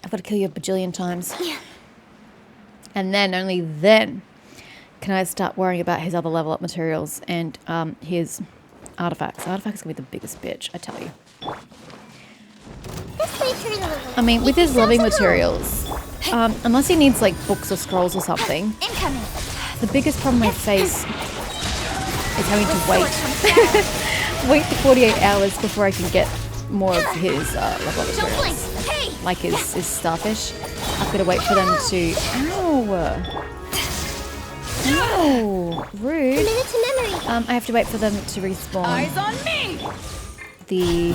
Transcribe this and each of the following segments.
I've got to kill you a bajillion times. And then, only then, can I start worrying about his other level up materials and his artifacts. Artifacts can be the biggest bitch, I tell you. I mean, with his loving materials, unless he needs like books or scrolls or something, the biggest problem I face is having to wait for 48 hours before I can get more of his level up materials. Like his starfish. I've got to wait for them to... Ow! Ow! Rude. I have to wait for them to respawn. Eyes on me! The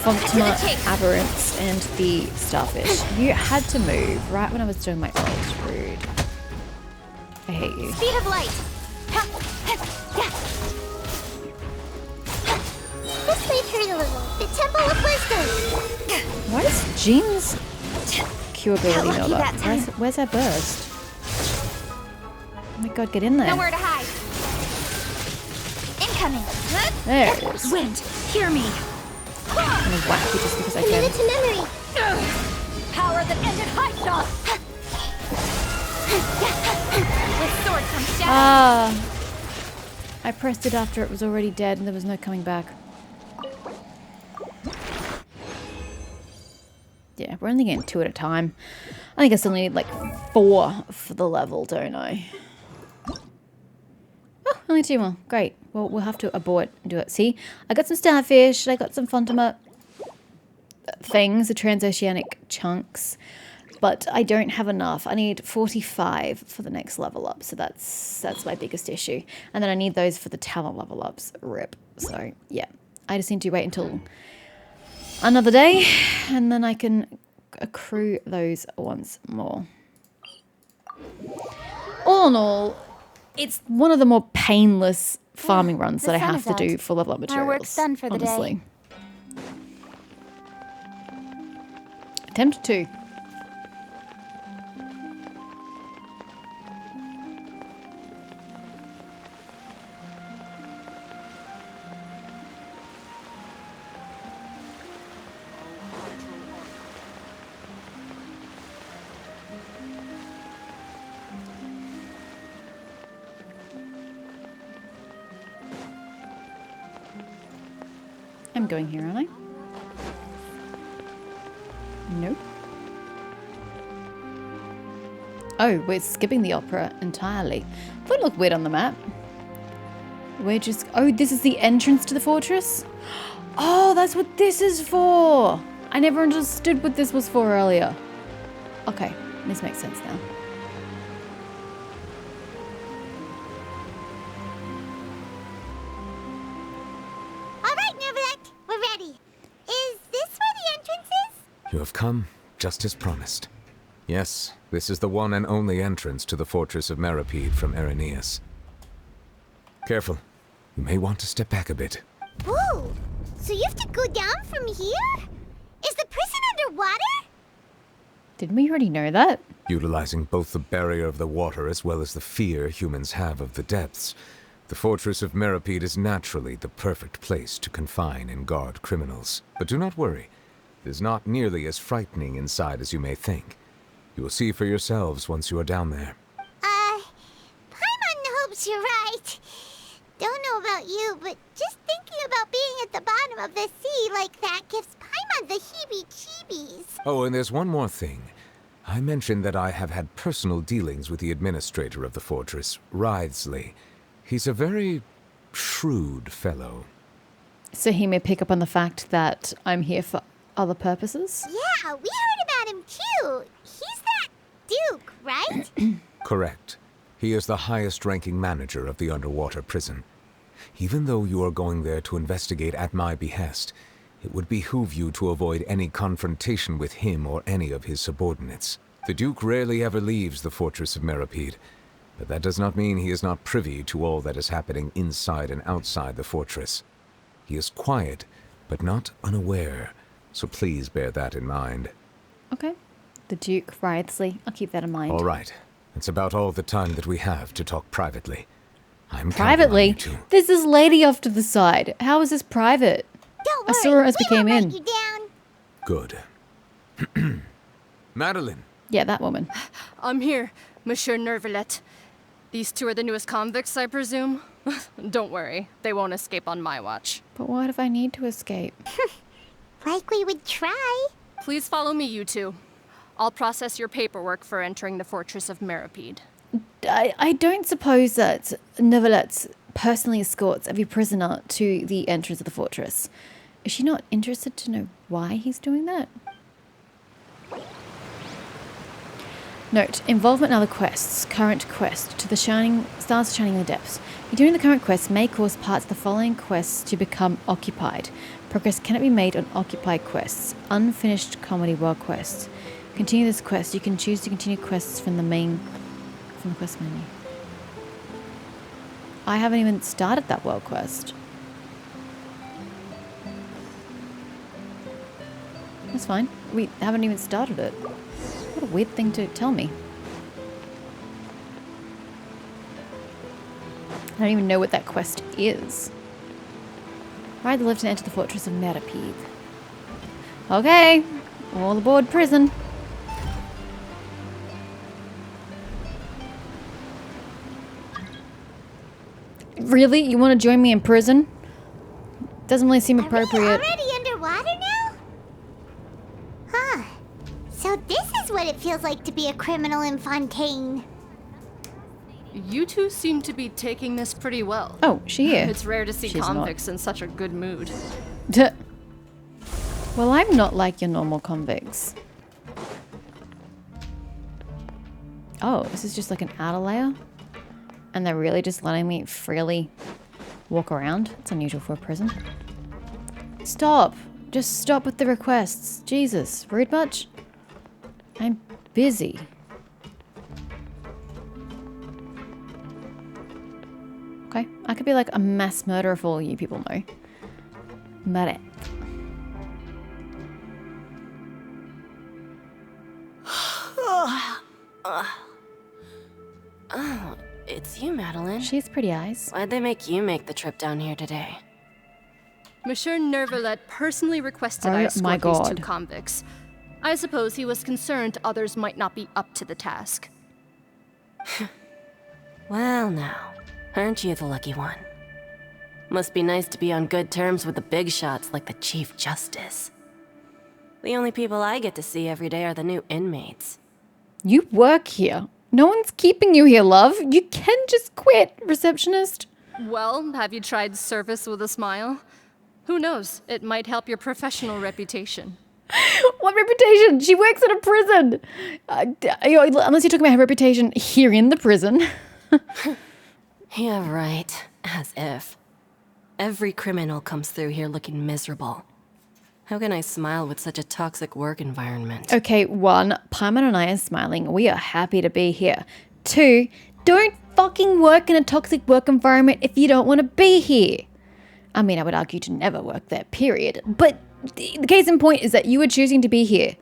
Fontma Aberrants and the starfish. You had to move right when I was doing my ult. Rude. I hate you. Speed of light. This way through the level. The Temple of Wisdom. Why does Jean's Q ability know that? Where's her burst? Oh my god, get in there. Nowhere to hide. Incoming. There it is. Wind, hear me. I'm gonna whack you just because I Committed can. to memory. Power that ended high shot. With sword comes shadow. Ah! I pressed it after it was already dead and there was no coming back. Yeah, we're only getting 2 at a time. I think I still need like 4 for the level, don't I? Oh, only 2 more. Great. Well, we'll have to abort and do it. See, I got some starfish. I got some Fontma things, the transoceanic chunks. But I don't have enough. I need 45 for the next level up. So that's my biggest issue. And then I need those for the talent level ups. RIP. So, yeah. I just need to wait until another day. And then I can accrue those once more. All in all, it's one of the more painless farming runs that I have to do for level up materials. Our work's done for the honestly. Attempt 2. I'm going here, aren't I? Nope. Oh, we're skipping the opera entirely. Would look weird on the map. We're just... Oh, this is the entrance to the fortress? Oh, that's what this is for! I never understood what this was for earlier. Okay, this makes sense now. You have come, just as promised. Yes, this is the one and only entrance to the fortress of Meripede from Araneus. Careful. You may want to step back a bit. Whoa! So you have to go down from here? Is the prison underwater? Didn't we already know that? Utilizing both the barrier of the water as well as the fear humans have of the depths, the fortress of Meripede is naturally the perfect place to confine and guard criminals. But do not worry. It is not nearly as frightening inside as you may think. You will see for yourselves once you are down there. Paimon hopes you're right. Don't know about you, but just thinking about being at the bottom of the sea like that gives Paimon the heebie-jeebies. Oh, and there's one more thing. I mentioned that I have had personal dealings with the administrator of the fortress, Writhsley. He's a very shrewd fellow. So he may pick up on the fact that I'm here for other purposes? Yeah, we heard about him too. He's that Duke, right? Correct. He is the highest-ranking manager of the underwater prison. Even though you are going there to investigate at my behest, it would behoove you to avoid any confrontation with him or any of his subordinates. The Duke rarely ever leaves the fortress of Meripede, but that does not mean he is not privy to all that is happening inside and outside the fortress. He is quiet, but not unaware. So please bear that in mind. Okay. The Duke Writhsley. I'll keep that in mind. All right. It's about all the time that we have to talk privately. I'm privately? counting on you two. There's this lady off to the side. How is this private? Don't I worry, saw her as we came won't in. let you down. Good. Madeline. Yeah, that woman. I'm here, Monsieur Nervalet. These two are the newest convicts, I presume? Don't worry, they won't escape on my watch. But what if I need to escape? Like we would try. Please follow me, you two. I'll process your paperwork for entering the fortress of Meripede. I don't suppose that Neverlet personally escorts every prisoner to the entrance of the fortress. Is she not interested to know why he's doing that? Note, involvement in other quests. Current quest. To the stars shining in the depths. You're doing the current quest may cause parts of the following quests to become occupied. Progress cannot be made on occupied quests. Unfinished comedy world quests. Continue this quest. You can choose to continue quests from the quest menu. I haven't even started that world quest. That's fine. We haven't even started it. What a weird thing to tell me. I don't even know what that quest is. Ride the lift and enter the fortress of Meripede. Okay, all aboard prison. Really? You want to join me in prison? Doesn't really seem appropriate. Are we already underwater now? Huh. So this is what it feels like to be a criminal in Fontaine. You two seem to be taking this pretty well. Oh, she here. It's rare to see She's convicts in such a good mood. Duh. Well, I'm not like your normal convicts. Oh, this is just like an outer layer? And they're really just letting me freely walk around? It's unusual for a prison. Stop! Just stop with the requests. Jesus, rude much? I'm busy. Okay, I could be like a mass murderer for all you people know. Murder. Oh, it's you, Madeline. She has pretty eyes. Why'd they make you make the trip down here today? Monsieur Nervalet personally requested Oh I my escort these two God. convicts. I suppose he was concerned others might not be up to the task. Well, now, aren't you the lucky one? Must be nice to be on good terms with the big shots like the Chief Justice. The only people I get to see every day are the new inmates. You work here. No one's keeping you here, love. You can just quit, receptionist. Well, have you tried service with a smile? Who knows? It might help your professional reputation. What reputation? She works in a prison. Unless you're talking about her reputation here in the prison. Yeah, right. As if. Every criminal comes through here looking miserable. How can I smile with such a toxic work environment? Okay, 1, Paimon and I are smiling. We are happy to be here. 2, don't fucking work in a toxic work environment if you don't want to be here. I mean, I would argue to never work there, period. But the case in point is that you are choosing to be here.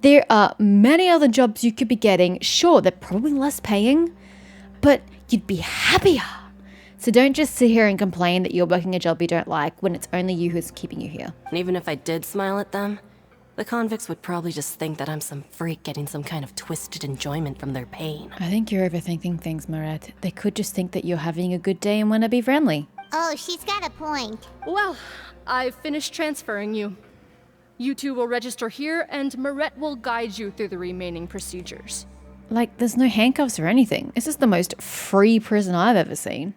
There are many other jobs you could be getting. Sure, they're probably less paying, but you'd be happier. So don't just sit here and complain that you're working a job you don't like when it's only you who's keeping you here. And even if I did smile at them, the convicts would probably just think that I'm some freak getting some kind of twisted enjoyment from their pain. I think you're overthinking things, Marat. They could just think that you're having a good day and want to be friendly. Oh, she's got a point. Well, I've finished transferring you. You two will register here, and Moret will guide you through the remaining procedures. Like, there's no handcuffs or anything. This is the most free prison I've ever seen.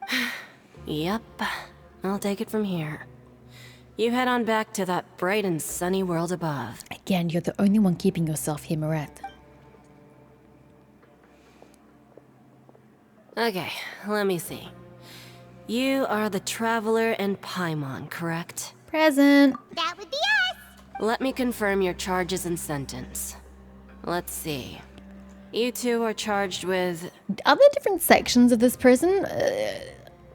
Yep, I'll take it from here. You head on back to that bright and sunny world above. Again, you're the only one keeping yourself here, Marat. Okay, let me see. You are the Traveler and Paimon, correct? Present. That would be us. Let me confirm your charges and sentence. Let's see. You two are charged with... Are there different sections of this prison?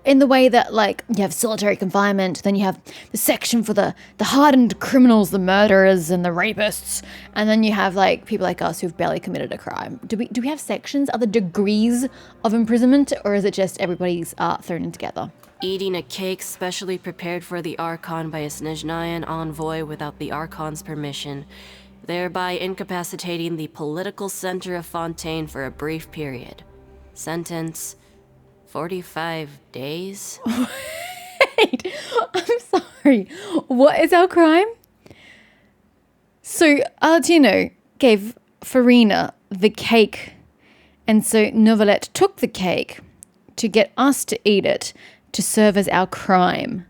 In the way that, like, you have solitary confinement, then you have the section for the hardened criminals, the murderers and the rapists, and then you have, like, people like us who've barely committed a crime. Do we have sections? Are there degrees of imprisonment, or is it just everybody's thrown in together? Eating a cake specially prepared for the Archon by a Snezhnayan envoy without the Archon's permission. thereby incapacitating the political center of Fontaine for a brief period. Sentence, 45 days? Wait, I'm sorry. What is our crime? So Alatino gave Farina the cake, and so Novelette took the cake to get us to eat it to serve as our crime.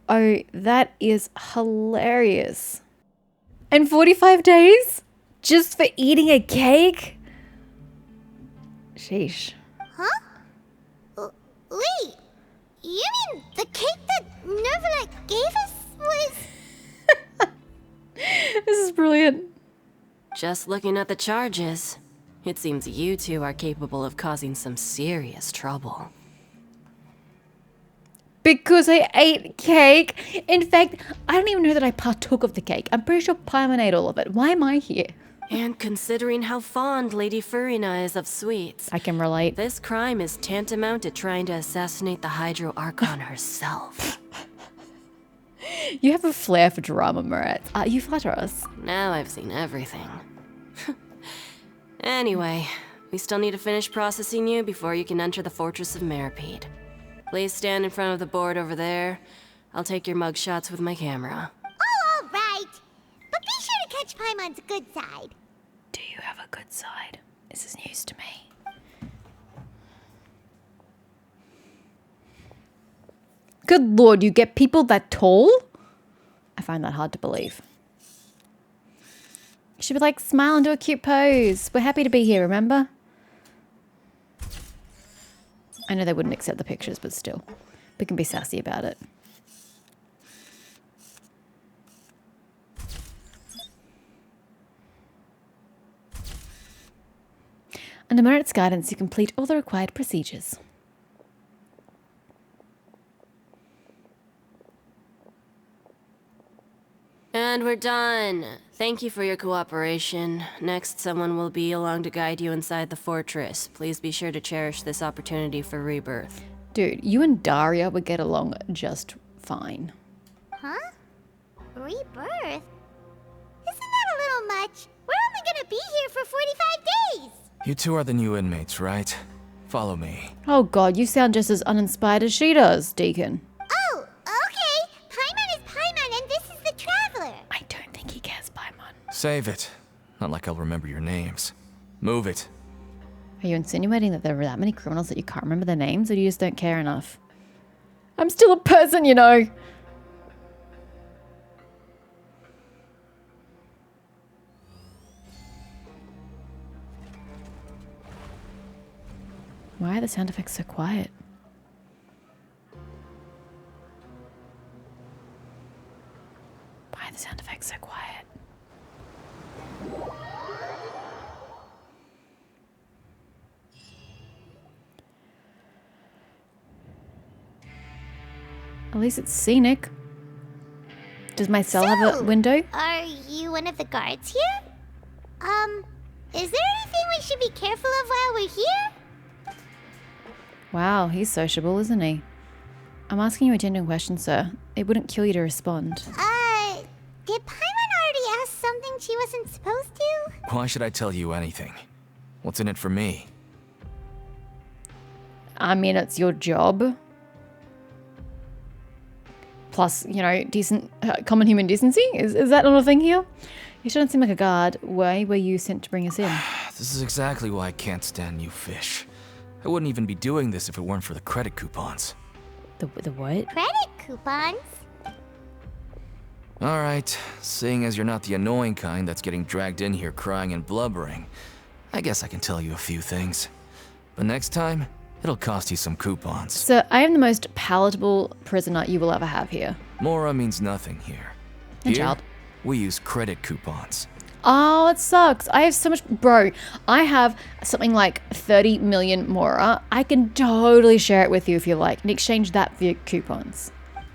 Oh, that is hilarious. And 45 days? Just for eating a cake? Sheesh. Huh? Wait, you mean the cake that Nervalite gave us was... This is brilliant. Just looking at the charges, it seems you two are capable of causing some serious trouble. Because I ate cake. In fact, I don't even know that I partook of the cake. I'm pretty sure Paimon ate all of it. Why am I here? And considering how fond Lady Farina is of sweets, I can relate. this crime is tantamount to trying to assassinate the Hydro Archon herself. You have a flair for drama, Morat. You flatter us. Now I've seen everything. Anyway, we still need to finish processing you before you can enter the Fortress of Meripede. Please stand in front of the board over there. I'll take your mug shots with my camera. Oh, all right. But be sure to catch Paimon's good side. Do you have a good side? This is news to me. Good lord, you get people that tall? I find that hard to believe. You should be like, smile and do a cute pose. We're happy to be here, remember? I know they wouldn't accept the pictures, but still. We can be sassy about it. Under Merit's guidance, you complete all the required procedures. And we're done. Thank you for your cooperation. Next, someone will be along to guide you inside the fortress. Please be sure to cherish this opportunity for rebirth. Dude, you and Daria would get along just fine. Huh? Rebirth? Isn't that a little much? We're only gonna be here for 45 days! You two are the new inmates, right? Follow me. Oh god, you sound just as uninspired as she does, Deacon. Oh, okay. Paimon is Paimon and this is the Traveler. I don't think he cares, Paimon. Save it. Not like I'll remember your names. Move it. Are you insinuating that there are that many criminals that you can't remember their names, or you just don't care enough? I'm still a person, you know. Why are the sound effects so quiet? Why are the sound effects so quiet? At least it's scenic. Does my cell have a window? Are you one of the guards here? Is there anything we should be careful of while we're here? Wow, he's sociable, isn't he? I'm asking you a genuine question, sir. It wouldn't kill you to respond. Did Paimon already ask something she wasn't supposed to? Why should I tell you anything? What's in it for me? I mean, it's your job. Plus, you know, decent, common human decency? Is that not a thing here? You shouldn't seem like a guard. Why were you sent to bring us in? This is exactly why I can't stand you fish. I wouldn't even be doing this if it weren't for the credit coupons. The what? Credit coupons? Alright, seeing as you're not the annoying kind that's getting dragged in here crying and blubbering, I guess I can tell you a few things. But next time, it'll cost you some coupons. Sir, I am the most palatable prisoner you will ever have here. Mora means nothing here. And Here, child. we use credit coupons. Oh, it sucks. I have so much... Bro, I have something like 30 million Mora. I can totally share it with you if you like, and exchange that for your coupons.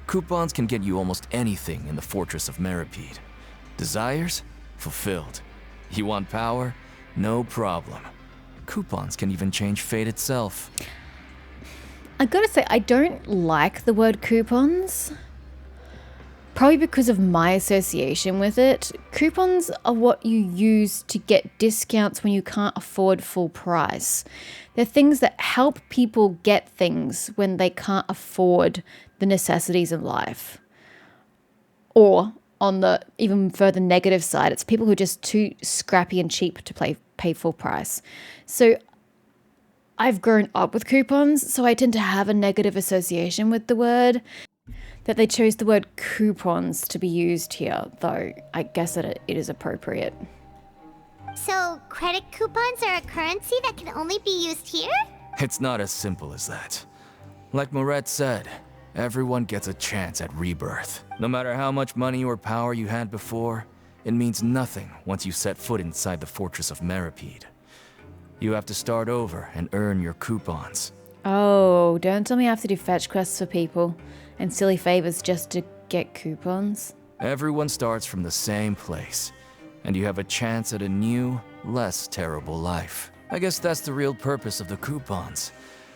Coupons can get you almost anything in the Fortress of Meripede. Desires? Fulfilled. You want power? No problem. Coupons can even change fate itself. I gotta say, I don't like the word coupons. Probably because of my association with it. Coupons are what you use to get discounts when you can't afford full price. They're things that help people get things when they can't afford the necessities of life. Or on the even further negative side, it's people who are just too scrappy and cheap to pay full price. So I've grown up with coupons, so I tend to have a negative association with the word. That they chose the word coupons to be used here, though I guess that it is appropriate. So, credit coupons are a currency that can only be used here? It's not as simple as that. Like Moret said, everyone gets a chance at rebirth. No matter how much money or power you had before, it means nothing once you set foot inside the fortress of Meripede. You have to start over and earn your coupons. Oh, don't tell me I have to do fetch quests for people and silly favors just to get coupons. Everyone starts from the same place, and you have a chance at a new, less terrible life. I guess that's the real purpose of the coupons.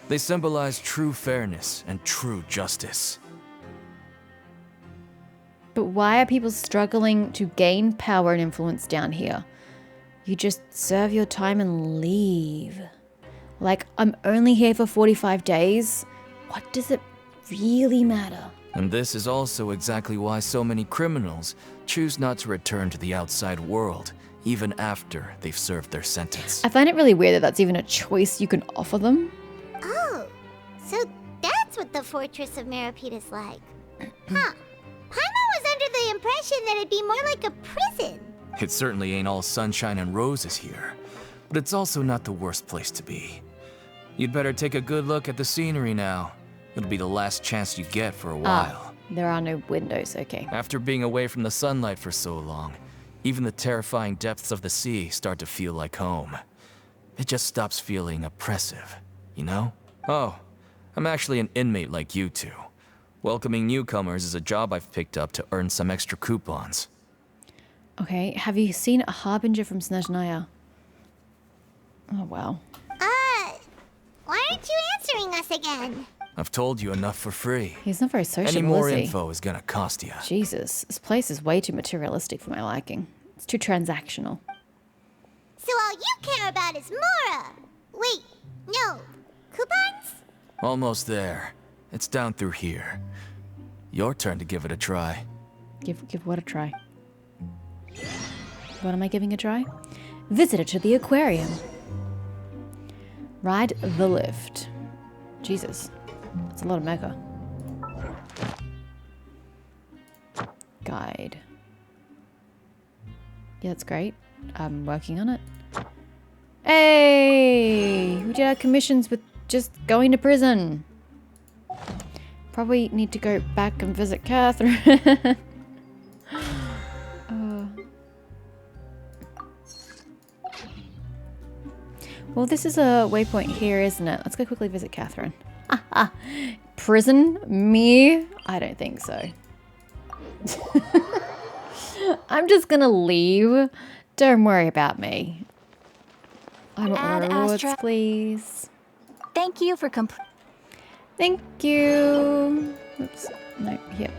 They symbolize true fairness and true justice. But why are people struggling to gain power and influence down here? You just serve your time and leave. Like, I'm only here for 45 days. What does it really matter? And this is also exactly why so many criminals choose not to return to the outside world, even after they've served their sentence. I find it really weird that that's even a choice you can offer them. Oh, so that's what the Fortress of Meripede is like. Huh. Paimon was under the impression that it'd be more like a prison. It certainly ain't all sunshine and roses here, but it's also not the worst place to be. You'd better take a good look at the scenery now. It'll be the last chance you get for a while. There are no windows, okay. After being away from the sunlight for so long, even the terrifying depths of the sea start to feel like home. It just stops feeling oppressive, you know? Oh, I'm actually an inmate like you two. Welcoming newcomers is a job I've picked up to earn some extra coupons. Okay, have you seen a harbinger from Snezhnaya? Oh, wow. Why aren't you answering us again? I've told you enough for free. He's not very sociable, Any more is he? info is gonna cost you. Jesus, this place is way too materialistic for my liking. It's too transactional. So all you care about is Mora. Wait, no. Coupons? Almost there. It's down through here. Your turn to give it a try. Give what a try? What am I giving a try? Visitor to the aquarium. Ride the lift. Jesus, that's a lot of mecha. Guide. Yeah, that's great. I'm working on it. Hey! We did our commissions with just going to prison. Probably need to go back and visit Catherine. Well, this is a waypoint here, isn't it? Let's go quickly visit Catherine. Prison? Me? I don't think so. I'm just gonna leave. Don't worry about me. I want Add rewards, Astra. please. Thank you for Thank you. Oops. No, yep.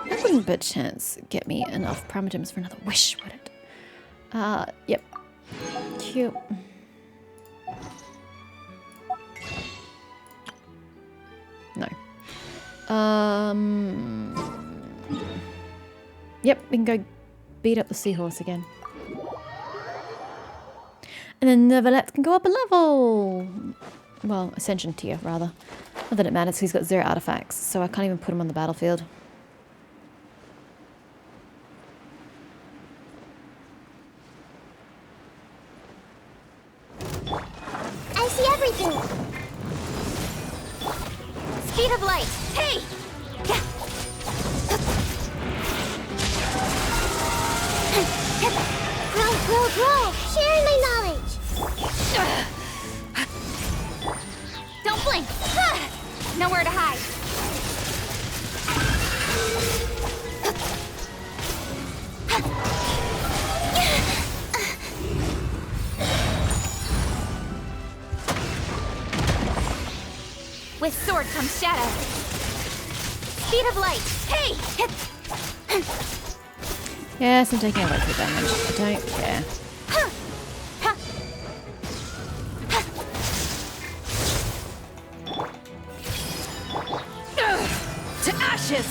That wouldn't by chance get me enough parameters for another wish, would it? Yep. Cute. No. Yep, we can go beat up the seahorse again. And then Neverlet can go up a level. Well, ascension tier, rather. Not that it matters, he's got 0 artifacts, so I can't even put him on the battlefield. I see everything. speed of light. Hey! Grow. Sharing my knowledge. Don't blink. Nowhere to hide. With sword comes shadow. Speed of light. Hey! Yes, I'm taking electric damage. I don't care. To ashes!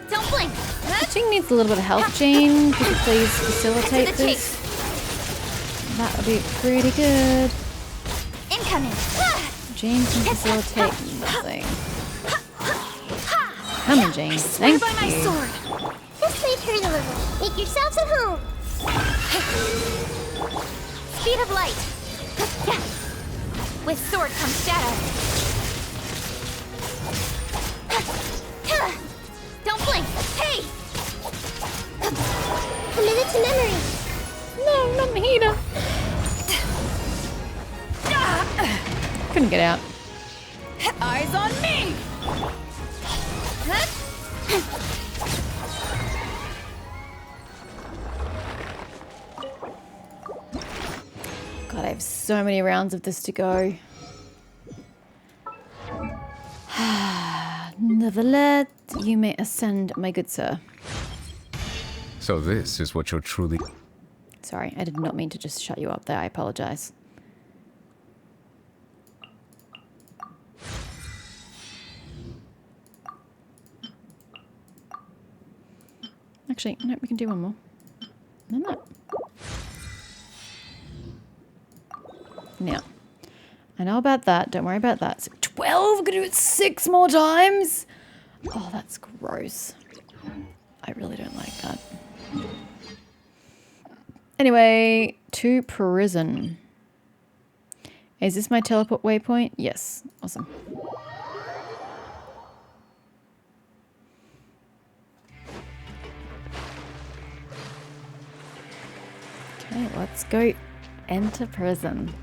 Don't blink! Jing needs a little bit of help, Jane. Could you please facilitate To the this? That would be pretty good. Incoming! Jane can facilitate nothing. Come on, Jane. Swear Thank by my you. sword! Just wait her a little. Make yourselves at home. Speed of light! With sword comes shadow. Don't blink! Hey! Commit it to memory. No, not Mahina. Couldn't get out. Eyes on me! God, I have so many rounds of this to go. Nevertheless, you may ascend, my good sir. So this is what you're truly... Sorry, I did not mean to just shut you up there. I apologize. Actually, no, we can do one more. No. Now, I know about that. Don't worry about that. So 12? I'm going to do it 6 more times? Oh, that's gross. I really don't like that. Anyway, to prison. Is this my teleport waypoint? Yes. Awesome. Okay, let's go enter prison.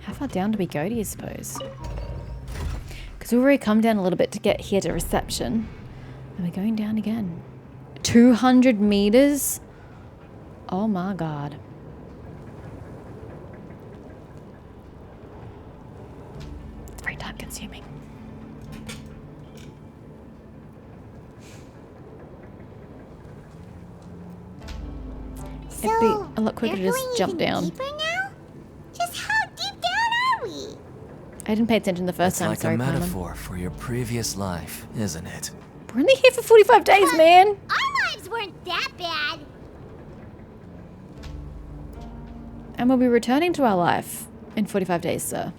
How far down do we go, do you suppose? Because we've already come down a little bit to get here to reception. And we're going down again. 200 meters? Oh my god. It's very time consuming. It'd be a lot quicker to we're just going jump even down. deeper now? Just how deep down are we? I didn't pay attention the first It's time, like sorry, a Paimon. metaphor for your previous life, isn't it? We're only here for 45 days, man! Our lives weren't that bad. And we'll be returning to our life in 45 days, sir.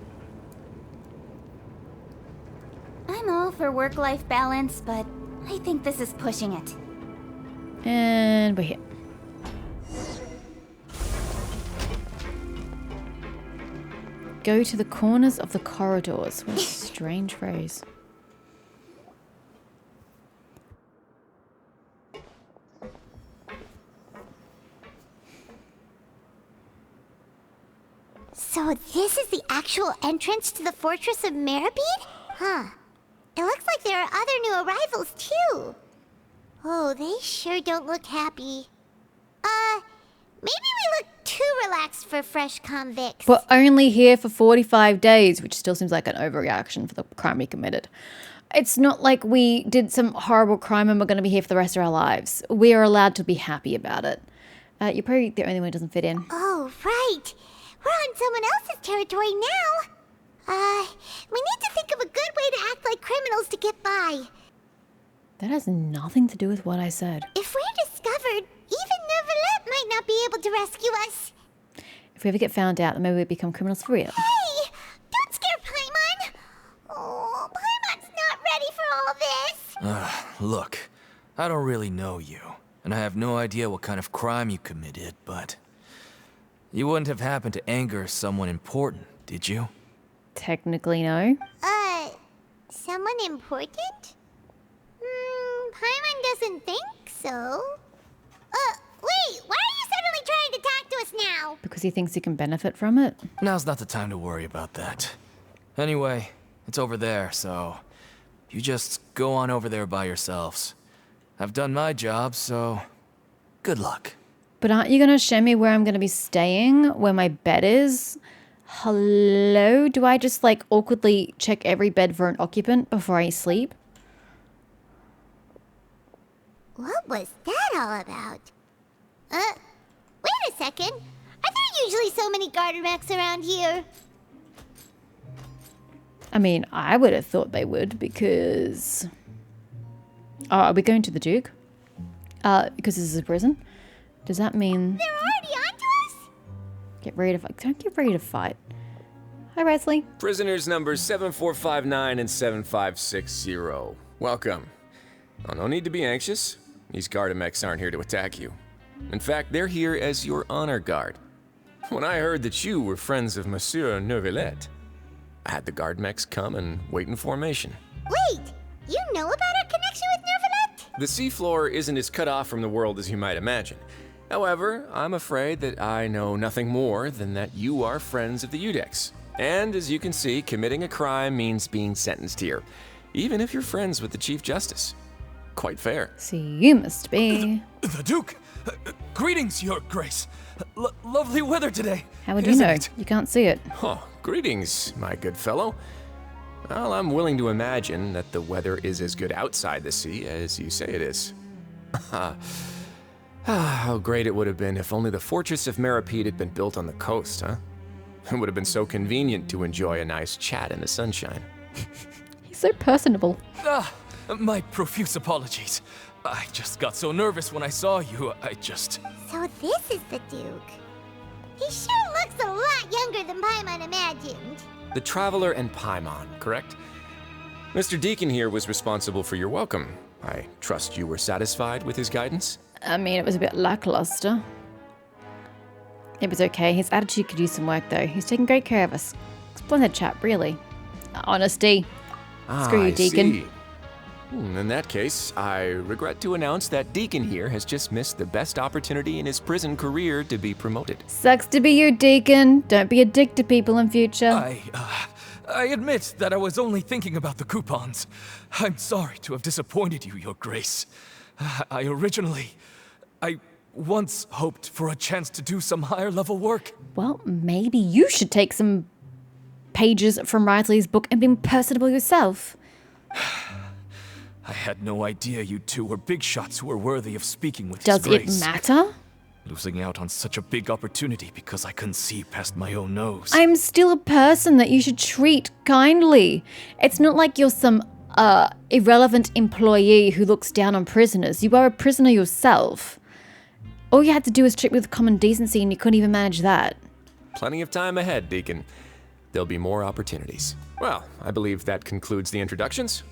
I'm all for work-life balance, but I think this is pushing it. And we're here. Go to the corners of the corridors. What a strange phrase. So this is the actual entrance to the Fortress of Meribid? Huh. It looks like there are other new arrivals, too. Oh, they sure don't look happy. Maybe we look too relaxed for fresh convicts. We're only here for 45 days, which still seems like an overreaction for the crime we committed. It's not like we did some horrible crime and we're going to be here for the rest of our lives. We are allowed to be happy about it. You're probably the only one who doesn't fit in. Oh, right. We're on someone else's territory now. We need to think of a good way to act like criminals to get by. That has nothing to do with what I said. If we're discovered, even Neuvillette might not be able to rescue us. If we ever get found out, then maybe we become criminals for real. Hey! Don't scare Paimon! Oh, Paimon's not ready for all this. Look, I don't really know you, and I have no idea what kind of crime you committed, but you wouldn't have happened to anger someone important, did you? Technically, no. Someone important? Paimon doesn't think so. Wait, why are you suddenly trying to talk to us now? Because he thinks he can benefit from it. Now's not the time to worry about that. Anyway, it's over there, so you just go on over there by yourselves. I've done my job, so good luck. But aren't you going to show me where I'm going to be staying? Where my bed is? Hello? Do I just like awkwardly check every bed for an occupant before I sleep? What was that all about? Wait a second. Are there usually so many garter mechs around here? I mean, I would have thought they would because... Oh, are we going to the Duke? Because this is a prison? Does that mean... They're already onto us? Get ready to fight. Don't get ready to fight. Hi, Wesley. Prisoners numbers 7459 and 7560. Welcome. Oh, no need to be anxious. These Gardamex aren't here to attack you. In fact, they're here as your honor guard. When I heard that you were friends of Monsieur Neuvillette, I had the Gardamex come and wait in formation. Wait! You know about our connection with Neuvillette? The seafloor isn't as cut off from the world as you might imagine. However, I'm afraid that I know nothing more than that you are friends of the Udex. And as you can see, committing a crime means being sentenced here, even if you're friends with the Chief Justice. Quite fair. So you must be... The Duke! Greetings, Your Grace. Lovely weather today. How would you isn't know? it? You can't see it. Oh, greetings, my good fellow. Well, I'm willing to imagine that the weather is as good outside the sea as you say it is. How great it would have been if only the fortress of Meripede had been built on the coast, huh? It would have been so convenient to enjoy a nice chat in the sunshine. He's so personable. My profuse apologies. I just got so nervous when I saw you, So this is the Duke. He sure looks a lot younger than Paimon imagined. The Traveler and Paimon, correct? Mr. Deacon here was responsible for your welcome. I trust you were satisfied with his guidance? I mean, it was a bit lackluster. It was okay. His attitude could use some work, though. He's taking great care of us. Splendid chap, really. Honesty. Screw you, Deacon. See. In that case, I regret to announce that Deacon here has just missed the best opportunity in his prison career to be promoted. Sucks to be you, Deacon. Don't be a dick to people in future. I admit that I was only thinking about the coupons. I'm sorry to have disappointed you, Your Grace. I once hoped for a chance to do some higher level work. Well, maybe you should take some pages from Riley's book and be personable yourself. I had no idea you two were big shots who were worthy of speaking with Does His it Grace. matter? Losing out on such a big opportunity because I couldn't see past my own nose. I'm still a person that you should treat kindly. It's not like you're some irrelevant employee who looks down on prisoners. You are a prisoner yourself. All you had to do was treat with common decency and you couldn't even manage that. Plenty of time ahead, Deacon. There'll be more opportunities. Well, I believe that concludes the introductions.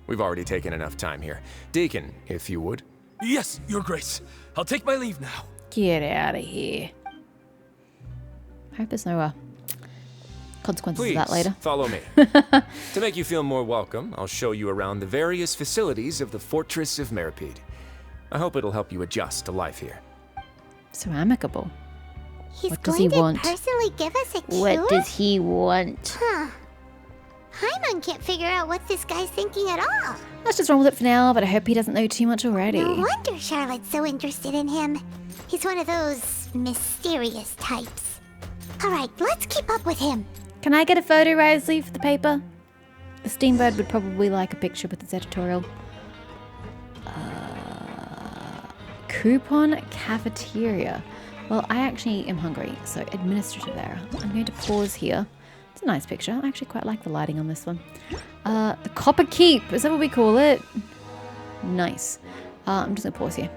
We've already taken enough time here. Deacon, if you would. Yes, Your Grace. I'll take my leave now. Get out of here. I hope there's no consequences Please, of that later. follow me. To make you feel more welcome, I'll show you around the various facilities of the Fortress of Meripede. I hope it'll help you adjust to life here. So amicable. He's What does going he to want? personally give us a cure? What does he want? Huh. Paimon can't figure out what this guy's thinking at all. Let's just run with it for now, but I hope he doesn't know too much already. No wonder Charlotte's so interested in him. He's one of those mysterious types. Alright, let's keep up with him. Can I get a photo, Risley, for the paper? The Steambird would probably like a picture with its editorial. Coupon cafeteria. Well, I actually am hungry, so administrative error. I'm going to pause here. It's a nice picture. I actually quite like the lighting on this one. The Copper Keep. Is that what we call it? Nice. I'm just going to pause here.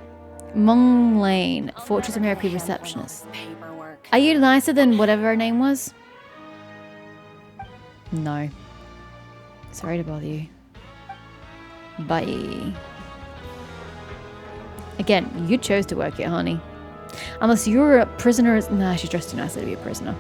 Mong Lane, Fortress of Meripede receptionist. Paperwork. Are you nicer than whatever her name was? No. Sorry to bother you. Bye. Again, you chose to work here, honey. Unless you're a prisoner. Nah, she's dressed too nicely to be a prisoner.